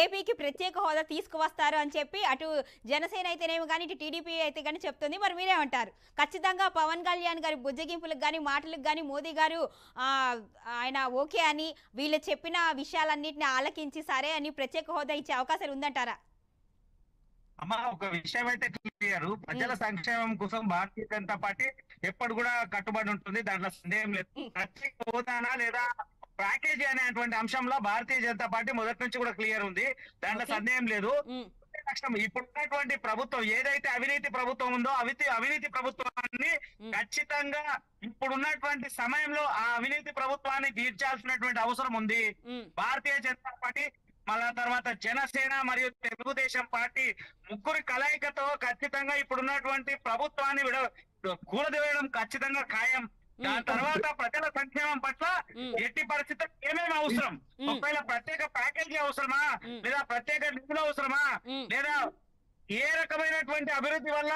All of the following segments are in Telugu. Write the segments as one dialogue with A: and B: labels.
A: ఏపీకి ప్రత్యేక హోదా తీసుకువస్తారు అని చెప్పి అటు జనసేన అయితేనేమో కానీ ఇటు టీడీపీ అయితే కానీ చెప్తుంది. మరి మీరేమంటారు? ఖచ్చితంగా పవన్ కళ్యాణ్ గారి బుజ్జగింపులకు కానీ మాటలకు కానీ మోదీ గారు ఆయన ఓకే అని వీళ్ళు చెప్పిన విషయాలన్నింటినీ ఆలకించి సరే అని ప్రత్యేక హోదా ఇచ్చే అవకాశాలు ఉందంటారా?
B: అమ్మా, ఒక విషయం అయితే క్లియర్. ప్రజల సంక్షేమం కోసం భారతీయ జనతా పార్టీ ఎప్పుడు కూడా కట్టుబడి ఉంటుంది. దాంట్లో సందేహం లేదు. ప్రత్యేక హోదానా లేదా ప్యాకేజీ అనేటువంటి అంశంలో భారతీయ జనతా పార్టీ మొదటి నుంచి కూడా క్లియర్ ఉంది. దాంట్లో సందేహం లేదు. ఇప్పుడున్నటువంటి ప్రభుత్వం ఏదైతే అవినీతి ప్రభుత్వం ఉందో అవినీతి ప్రభుత్వాన్ని ఖచ్చితంగా ఇప్పుడున్నటువంటి సమయంలో ఆ అవినీతి ప్రభుత్వాన్ని తీర్చాల్సినటువంటి అవసరం ఉంది. భారతీయ జనతా పార్టీ మళ్ళా తర్వాత జనసేన మరియు తెలుగుదేశం పార్టీ ముగ్గురి కలయికతో ఖచ్చితంగా ఇప్పుడున్నటువంటి ప్రభుత్వాన్ని కూలదోయడం ఖచ్చితంగా ఖాయం. దాని తర్వాత ప్రజల సంక్షేమం పట్ల ఎట్టి పరిస్థితుల్లో ఏమేమి అవసరం, ఒకవేళ ప్రత్యేక ప్యాకేజీ అవసరమా లేదా ప్రత్యేక నిధులు అవసరమా లేదా ఏ రకమైనటువంటి అభివృద్ధి వల్ల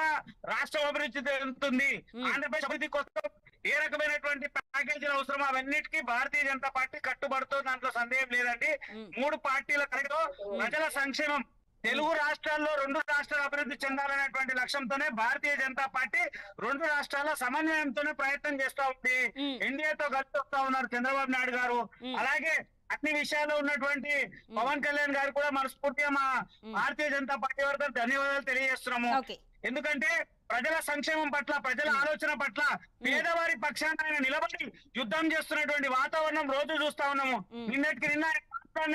B: రాష్ట్రం అభివృద్ధి చెందుతుంది, ఆంధ్రప్రదేశ్ అభివృద్ధి కోసం ఏ రకమైనటువంటి ప్యాకేజీలు అవసరమో అవన్నిటికీ భారతీయ జనతా పార్టీ కట్టుబడుతూ దాంట్లో సందేహం లేదండి. మూడు పార్టీల కలిగితో ప్రజల సంక్షేమం తెలుగు రాష్ట్రాల్లో 2 రాష్ట్రాల అభివృద్ధి చెందాలనేటువంటి లక్ష్యంతోనే భారతీయ జనతా పార్టీ 2 రాష్ట్రాల సమన్వయంతోనే ప్రయత్నం చేస్తా ఉంది. ఎన్డీఏతో కలిసి వస్తా ఉన్నారు చంద్రబాబు నాయుడు గారు. అలాగే అన్ని విషయాల్లో ఉన్నటువంటి పవన్ కళ్యాణ్ గారు కూడా మనస్ఫూర్తిగా మా భారతీయ జనతా పార్టీ వారితో ధన్యవాదాలు తెలియజేస్తున్నాము. ఎందుకంటే ప్రజల సంక్షేమం పట్ల, ప్రజల ఆలోచన పట్ల, పేదవారి పక్షాన ఆయన నిలబడి యుద్ధం చేస్తున్నటువంటి వాతావరణం రోజు చూస్తా ఉన్నాము. నిన్నటికి నిన్న అంశం